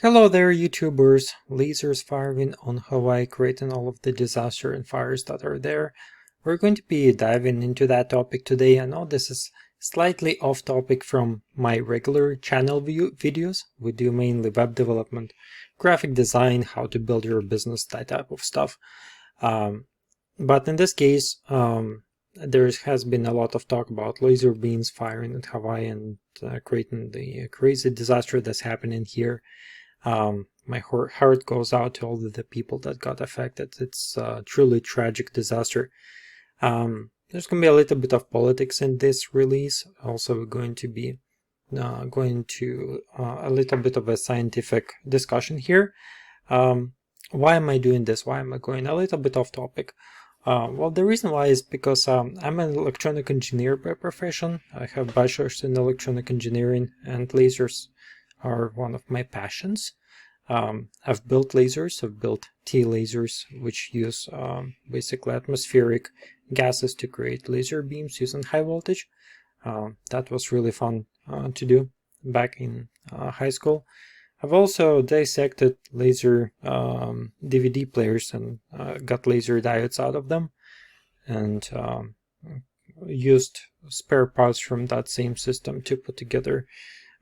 Hello there, YouTubers! Lasers firing on Hawaii, creating all of the disaster and fires that are there. We're going to be diving into that topic today. I know this is slightly off topic from my regular channel videos. We do mainly web development, graphic design, how to build your business, that type of stuff. But in this case, there has been a lot of talk about laser beams firing at Hawaii and creating the crazy disaster that's happening here. My heart goes out to all of the people that got affected. It's a truly tragic disaster. There's going to be a little bit of politics in this release. Also, we're going to be going to a little bit of a scientific discussion here. Why am I doing this? Why am I going a little bit off topic? Well, the reason why is because I'm an electronic engineer by profession. I have bachelor's in electronic engineering, and lasers are one of my passions. I've built lasers. I've built T lasers, which use basically atmospheric gases to create laser beams using high voltage. That was really fun to do back in high school. I've also dissected laser DVD players and got laser diodes out of them, and used spare parts from that same system to put together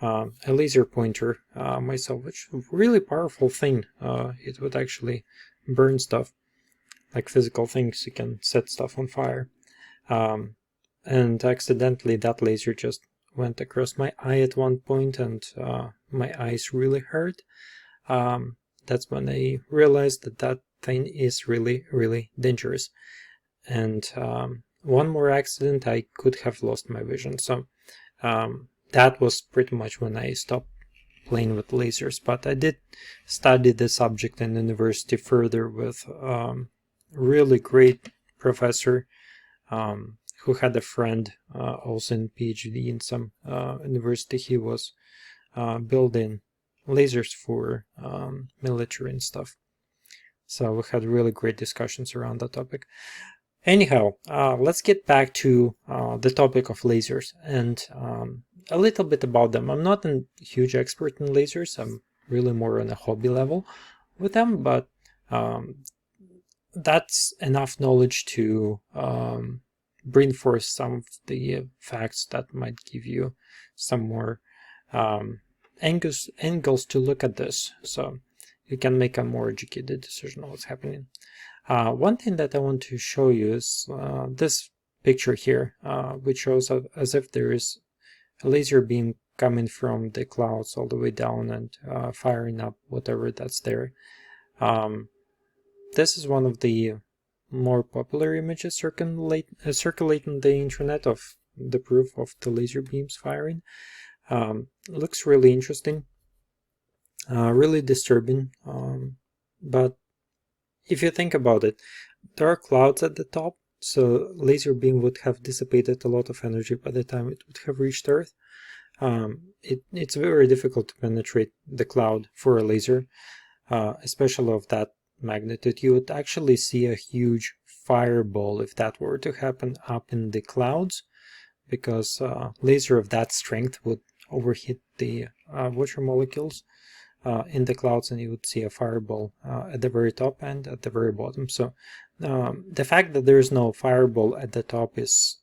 a laser pointer myself, which is a really powerful thing. It would actually burn stuff, like physical things. You can set stuff on fire. And accidentally that laser just went across my eye at one point, and my eyes really hurt. That's when I realized that that thing is really, really dangerous. And one more accident, I could have lost my vision. So that was pretty much when I stopped playing with lasers. But I did study the subject in university further with a really great professor who had a friend also in PhD in some university. He was building lasers for military and stuff. So we had really great discussions around that topic. Anyhow, let's get back to the topic of lasers and a little bit about them. I'm not a huge expert in lasers. I'm really more on a hobby level with them, but that's enough knowledge to bring forth some of the facts that might give you some more angles to look at this, so you can make a more educated decision on what's happening. One thing that I want to show you is this picture here, which shows as if there is a laser beam coming from the clouds all the way down and firing up whatever that's there. This is one of the more popular images circulating the internet of the proof of the laser beams firing. Looks really interesting, really disturbing, but if you think about it, there are clouds at the top, so laser beam would have dissipated a lot of energy by the time it would have reached Earth. It's very difficult to penetrate the cloud for a laser, especially of that magnitude. You would actually see a huge fireball if that were to happen up in the clouds, because laser of that strength would overheat the water molecules in the clouds, and you would see a fireball at the very top and at the very bottom. So the fact that there is no fireball at the top is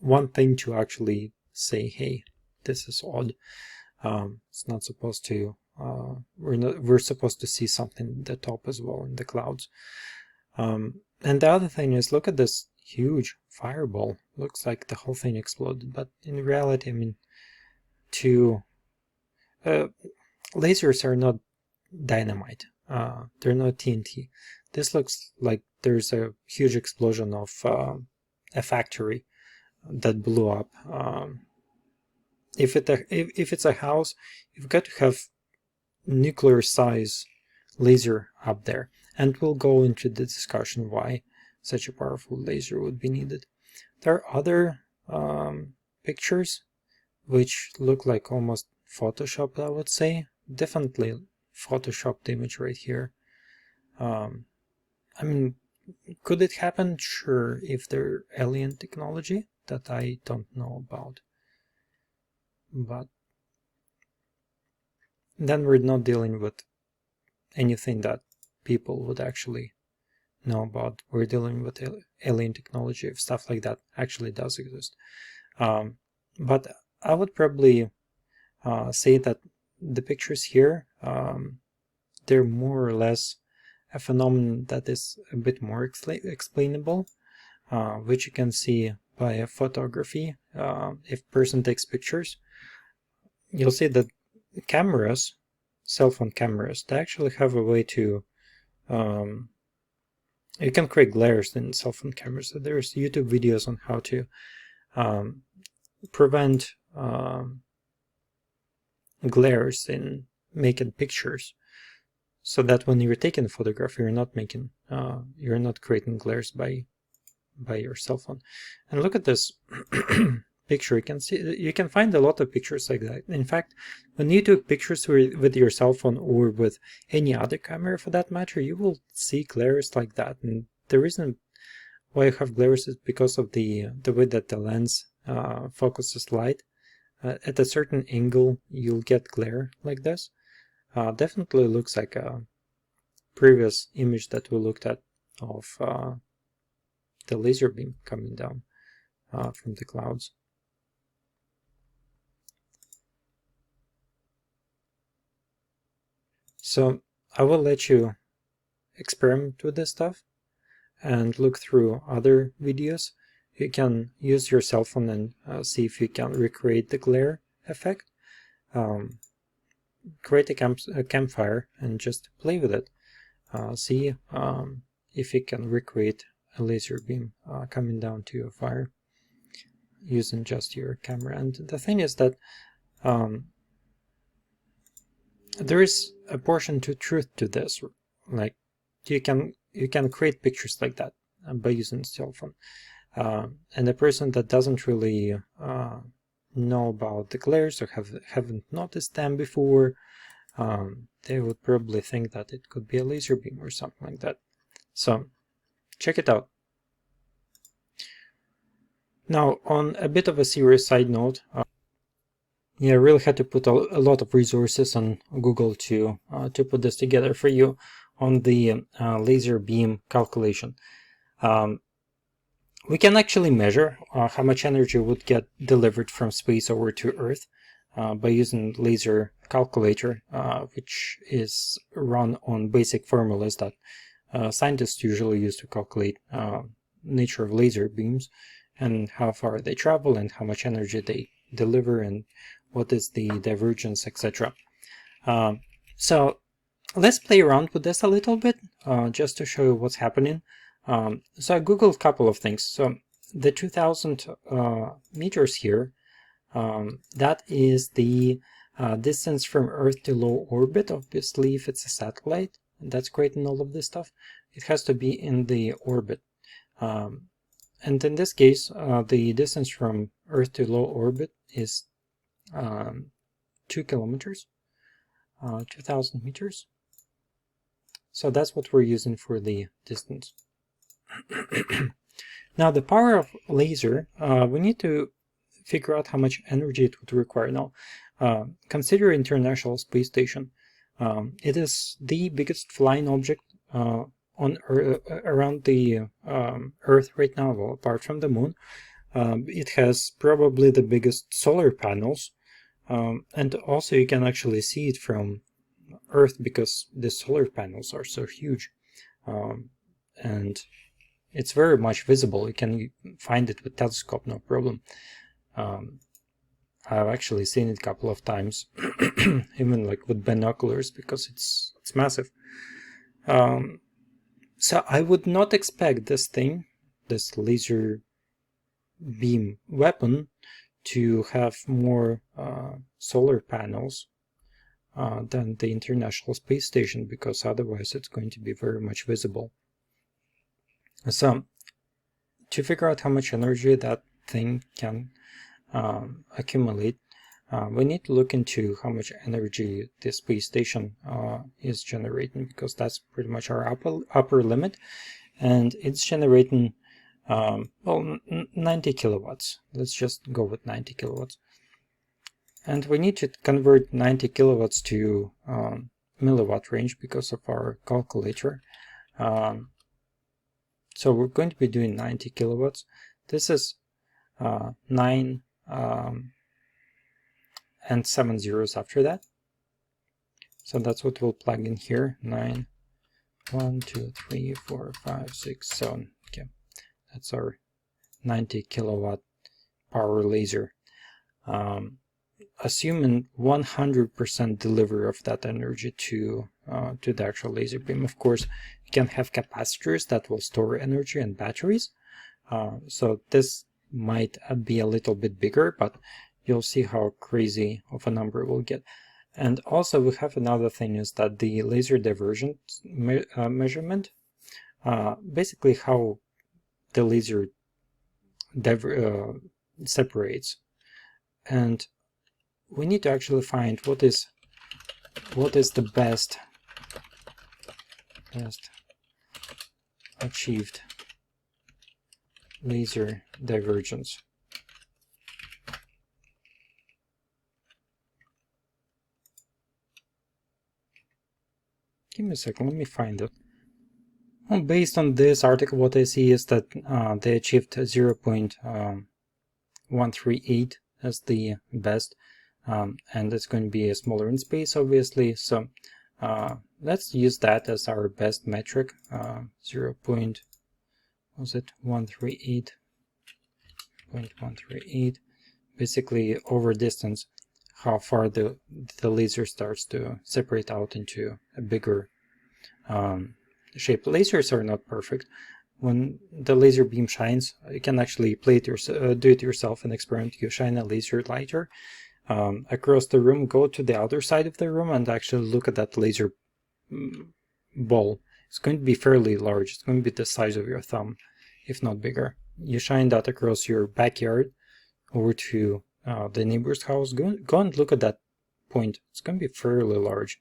one thing to actually say, hey, this is odd. It's not supposed to, we're supposed to see something at the top as well in the clouds. And the other thing is, look at this huge fireball. Looks like the whole thing exploded, but in reality, I mean, lasers are not dynamite. They're not TNT. This looks like there's a huge explosion of a factory that blew up. If it's a house, you've got to have nuclear size laser up there, and we'll go into the discussion why such a powerful laser would be needed. There are other pictures which look like almost photoshopped, I would say. Definitely photoshopped image right here. I mean, could it happen? Sure, if they're alien technology that I don't know about. But then we're not dealing with anything that people would actually know about. We're dealing with alien technology, if stuff like that actually does exist. But I would probably say that the pictures here, they're more or less a phenomenon that is a bit more explainable, which you can see by photography. If person takes pictures, you'll see that cameras, cell phone cameras, they actually have a way to you can create glares in cell phone cameras. So there's YouTube videos on how to prevent glares in making pictures, so that when you're taking a photograph, you're not making you're not creating glares by your cell phone. And look at this picture. You can find a lot of pictures like that. In fact, when you took pictures with your cell phone or with any other camera for that matter, you will see glares like that. And the reason why you have glares is because of the way that the lens focuses light. At a certain angle, you'll get glare like this. Definitely looks like a previous image that we looked at of the laser beam coming down from the clouds. So I will let you experiment with this stuff and look through other videos. You can use your cell phone and see if you can recreate the glare effect. Create a campfire and just play with it. See if you can recreate a laser beam coming down to your fire using just your camera. And the thing is that there is a portion to truth to this. Like you can create pictures like that by using cell phone. And a person that doesn't really know about the glares or haven't noticed them before, they would probably think that it could be a laser beam or something like that. So check it out. Now, on a bit of a serious side note, yeah, I really had to put a lot of resources on Google to put this together for you on the laser beam calculation. We can actually measure how much energy would get delivered from space over to Earth by using laser calculator, which is run on basic formulas that scientists usually use to calculate nature of laser beams and how far they travel and how much energy they deliver and what is the divergence, etc. So let's play around with this a little bit just to show you what's happening. So I googled a couple of things. So the 2000 meters here, that is the distance from Earth to low orbit. Obviously, if it's a satellite, that's creating all of this stuff, it has to be in the orbit. And in this case, the distance from Earth to low orbit is 2 kilometers, 2000 meters. So that's what we're using for the distance. Now, the power of laser, we need to figure out how much energy it would require. Now, consider International Space Station. It is the biggest flying object on around the Earth right now, well, apart from the moon. It has probably the biggest solar panels, and also you can actually see it from Earth because the solar panels are so huge, and it's very much visible. You can find it with telescope, no problem. I've actually seen it a couple of times, even like with binoculars, because it's massive. So I would not expect this thing, this laser beam weapon, to have more solar panels than the International Space Station, because otherwise it's going to be very much visible. So to figure out how much energy that thing can accumulate, we need to look into how much energy the space station is generating, because that's pretty much our upper limit, and it's generating well, 90 kilowatts. Let's just go with 90 kilowatts. And we need to convert 90 kilowatts to milliwatt range because of our calculator. So we're going to be doing 90 kilowatts. This is 9 and 7 zeros after that. So that's what we'll plug in here. 9, 1, 2, 3, 4, 5, 6, 7. Okay, that's our 90 kilowatt power laser. Assuming 100% delivery of that energy to the actual laser beam. Of course, you can have capacitors that will store energy and batteries. So this might be a little bit bigger, but you'll see how crazy of a number we'll get. And also we have another thing, is that the laser divergence measurement, basically how the laser separates. And we need to actually find what is the best achieved laser divergence. Give me a second, let me find it. Well, based on this article, what I see is that they achieved 0.138 as the best. And it's going to be smaller in space, obviously. So let's use that as our best metric. 0.138, basically over distance, how far the laser starts to separate out into a bigger shape. Lasers are not perfect. When the laser beam shines, you can actually play it do it yourself and experiment. You shine a laser lighter across the room, go to the other side of the room and actually look at that laser ball. It's going to be fairly large. It's going to be the size of your thumb, if not bigger. You shine that across your backyard over to the neighbor's house. Go and look at that point. It's going to be fairly large.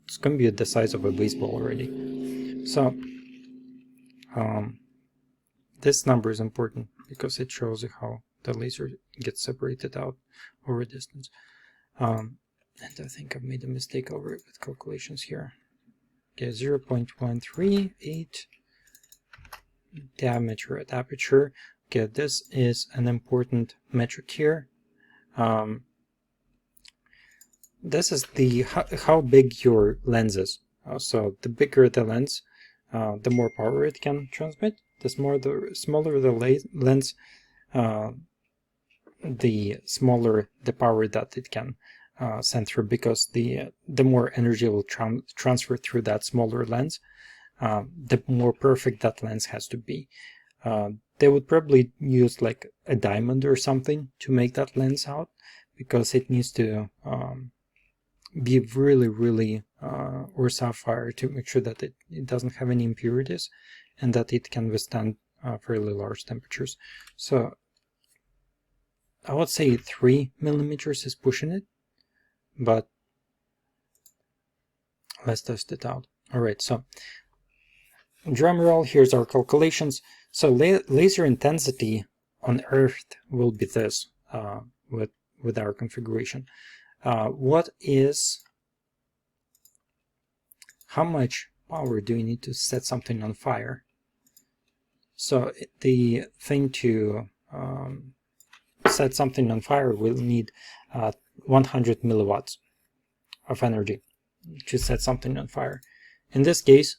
It's going to be the size of a baseball already. So this number is important because it shows you how the laser gets separated out over distance. And I think I've made a mistake over it with calculations here. Okay, 0.138 diameter at aperture. Okay, this is an important metric here. This is the how big your lens is. So the bigger the lens, the more power it can transmit. The smaller the lens, the smaller the power that it can send through, because the more energy will transfer through that smaller lens, the more perfect that lens has to be. They would probably use like a diamond or something to make that lens out, because it needs to be really or sapphire to make sure that it doesn't have any impurities and that it can withstand fairly large temperatures. So I would say 3 millimeters is pushing it, but let's test it out. Alright, so drum roll, here's our calculations. So laser intensity on Earth will be this with our configuration. How much power do we need to set something on fire? So the thing to set something on fire will need 100 milliwatts of energy to set something on fire. In this case,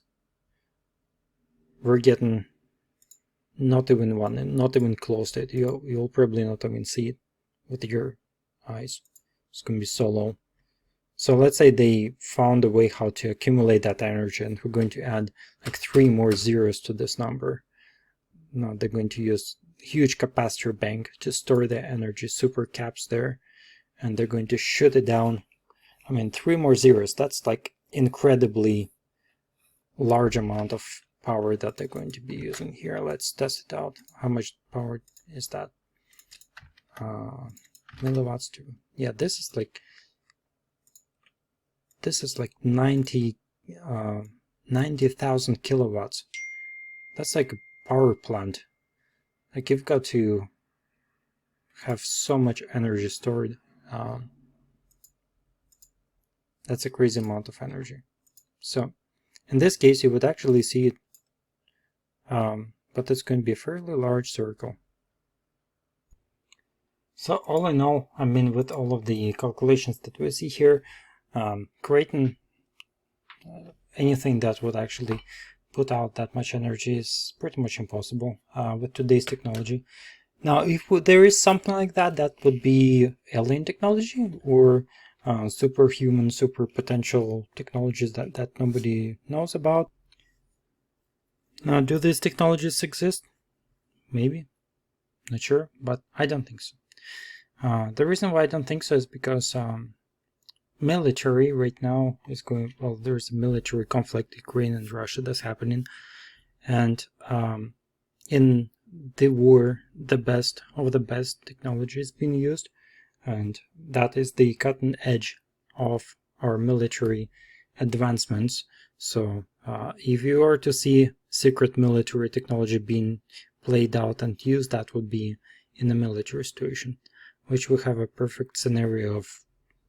we're getting not even one, and not even close to it. You'll probably not even see it with your eyes. It's going to be so low. So let's say they found a way how to accumulate that energy, and we're going to add like 3 more zeros to this number. Now they're going to use huge capacitor bank to store the energy, super caps there, and they're going to shoot it down. I mean, 3 more zeros, that's like incredibly large amount of power that they're going to be using here. Let's test it out. How much power is that? Milliwatts to, yeah, this is like 90,000 kilowatts. That's like a power plant. Like, you've got to have so much energy stored That's a crazy amount of energy. So in this case, you would actually see it, but it's going to be a fairly large circle. So all in all, I mean, with all of the calculations that we see here, creating anything that would actually put out that much energy is pretty much impossible with today's technology. Now, if there is something like that, that would be alien technology or superhuman, super potential technologies that nobody knows about. Now, do these technologies exist? Maybe. Not sure, but I don't think so. The reason why I don't think so is because military right now is going, well, there's a military conflict, Ukraine and Russia, that's happening. And in the war, the best of the best technology is being used. And that is the cutting edge of our military advancements. So if you are to see secret military technology being played out and used, that would be in a military situation, which we have a perfect scenario of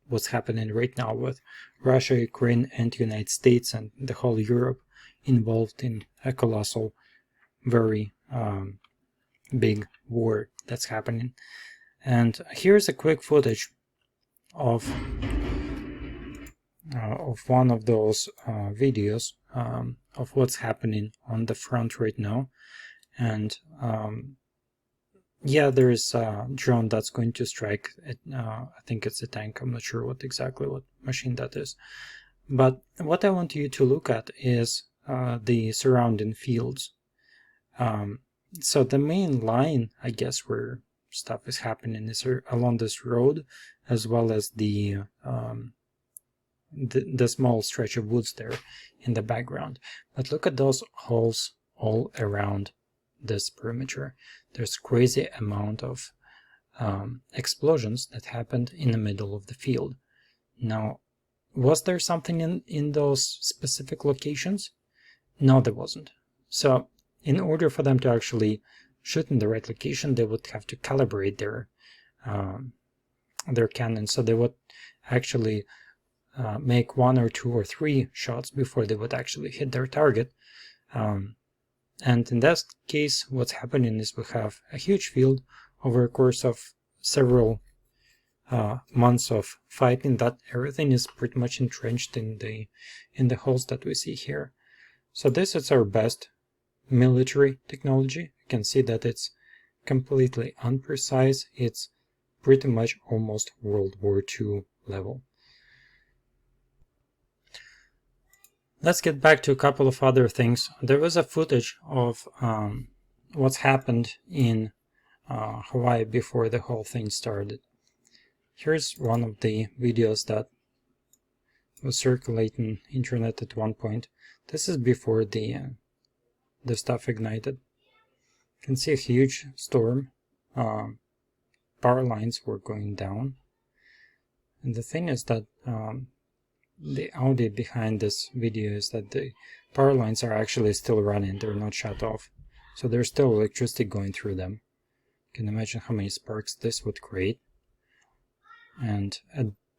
what's happening right now with Russia, Ukraine, and United States and the whole Europe involved in a colossal, very big war that's happening. And here's a quick footage of one of those videos of what's happening on the front right now. And yeah, there is a drone that's going to strike. I think it's a tank. I'm not sure what machine that is. But what I want you to look at is the surrounding fields. So the main line, I guess, where stuff is happening is along this road, as well as the small stretch of woods there in the background. But look at those holes all around this perimeter. There's crazy amount of explosions that happened in the middle of the field. Now, was there something in those specific locations? No, there wasn't. So in order for them to actually shoot in the right location, they would have to calibrate their cannon. So they would actually make 1 or 2 or 3 shots before they would actually hit their target. And in that case, what's happening is we have a huge field over a course of several months of fighting, that everything is pretty much entrenched in the holes that we see here. So this is our best military technology. You can see that it's completely unprecise. It's pretty much almost World War II level. Let's get back to a couple of other things. There was a footage of what's happened in Hawaii before the whole thing started. Here's one of the videos that was circulating internet at one point. This is before the stuff ignited. You can see a huge storm. Power lines were going down. And the thing is that the audio behind this video is that the power lines are actually still running. They're not shut off. So there's still electricity going through them. You can imagine how many sparks this would create. And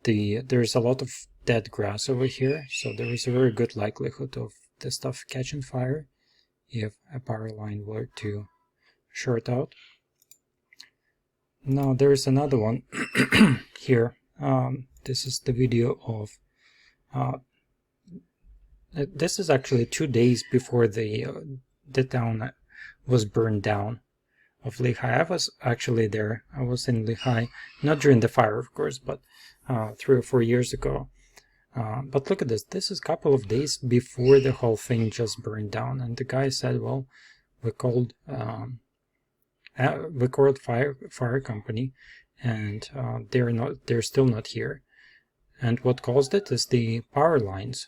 there's a lot of dead grass over here, so there is a very good likelihood of the stuff catching fire if a power line were to short out. Now there's another one here. This is the video of this is actually 2 days before the town was burned down of Lehigh. I was actually there. I was in Lehigh, not during the fire, of course, but 3 or 4 years ago. But look at this. This is a couple of days before the whole thing just burned down. And the guy said, well, we called fire company, and they're still not here. And what caused it is the power lines.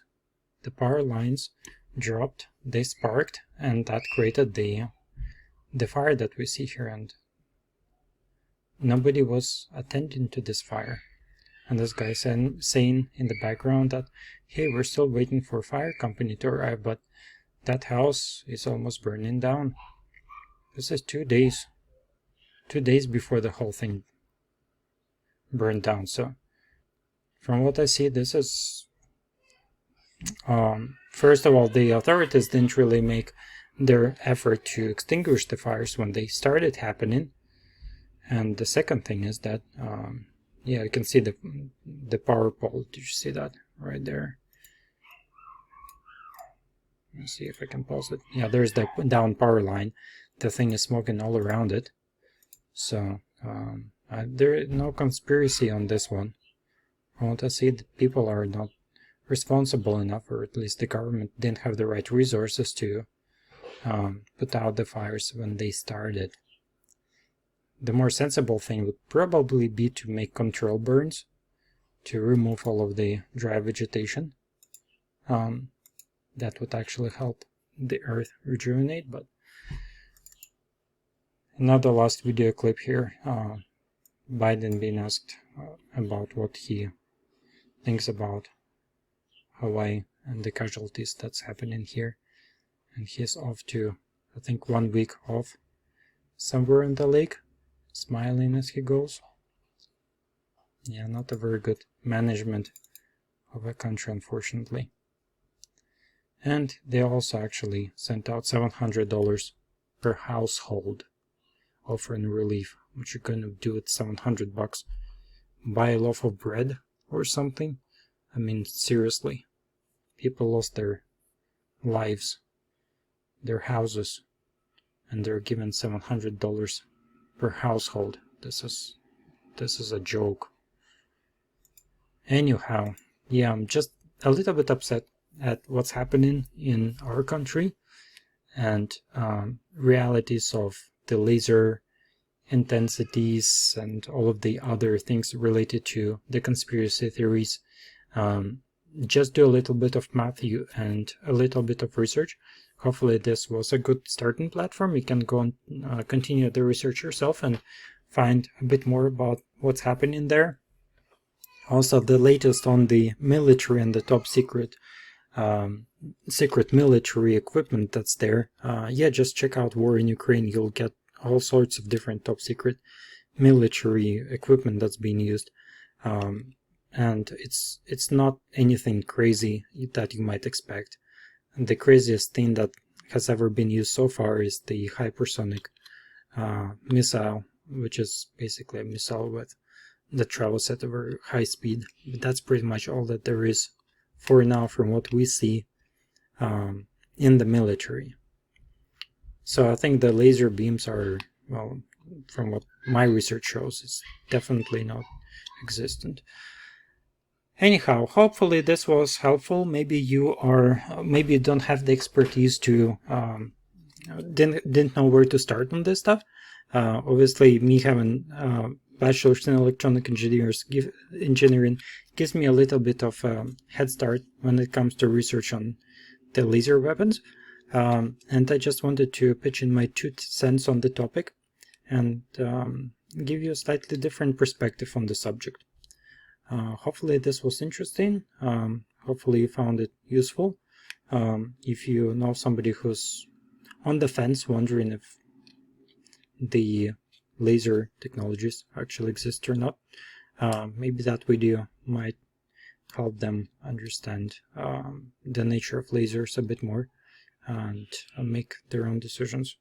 The power lines dropped, they sparked, and that created the fire that we see here. And nobody was attending to this fire. And this guy saying in the background that, hey, we're still waiting for a fire company to arrive, but that house is almost burning down. This is 2 days. 2 days before the whole thing burned down. So from what I see, this is First of all, the authorities didn't really make their effort to extinguish the fires when they started happening. And the second thing is that, yeah, you can see the power pole. Did you see that right there? Let's see if I can pause it. Yeah, there's the down power line. The thing is smoking all around it. So there is no conspiracy on this one. I want to see that people are not responsible enough, or at least the government didn't have the right resources to put out the fires when they started. The more sensible thing would probably be to make control burns to remove all of the dry vegetation. That would actually help the earth rejuvenate. But another last video clip here, Biden being asked about what he thinks about Hawaii and the casualties that's happening here, and he's off to, I think, 1 week off somewhere in the lake, smiling as he goes. Yeah, not a very good management of a country, unfortunately. And they also actually sent out $700 per household offering relief. What you're gonna do with $700? Buy a loaf of bread or something? I mean, seriously. People lost their lives, their houses, and they're given $700 per household. This is a joke. Anyhow, yeah, I'm just a little bit upset at what's happening in our country and realities of the laser intensities and all of the other things related to the conspiracy theories. Just do a little bit of math and a little bit of research. Hopefully this was a good starting platform. You can go and continue the research yourself and find a bit more about what's happening there. Also, the latest on the military and the top secret military equipment that's there. Yeah, just check out War in Ukraine. You'll get all sorts of different top secret military equipment that's being used. And it's not anything crazy that you might expect. And the craziest thing that has ever been used so far is the hypersonic missile, which is basically a missile that travels at a very high speed. But that's pretty much all that there is for now from what we see in the military. So I think the laser beams are, well, from what my research shows, it's definitely not existent. Anyhow, hopefully this was helpful. Maybe you don't have the expertise to didn't know where to start on this stuff. Obviously, me having bachelor's in electronic engineering gives me a little bit of a head start when it comes to research on the laser weapons. And I just wanted to pitch in my 2 cents on the topic and give you a slightly different perspective on the subject. Hopefully this was interesting. Hopefully you found it useful. If you know somebody who's on the fence wondering if the laser technologies actually exist or not, maybe that video might help them understand the nature of lasers a bit more and make their own decisions.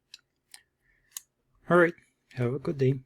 Alright, have a good day.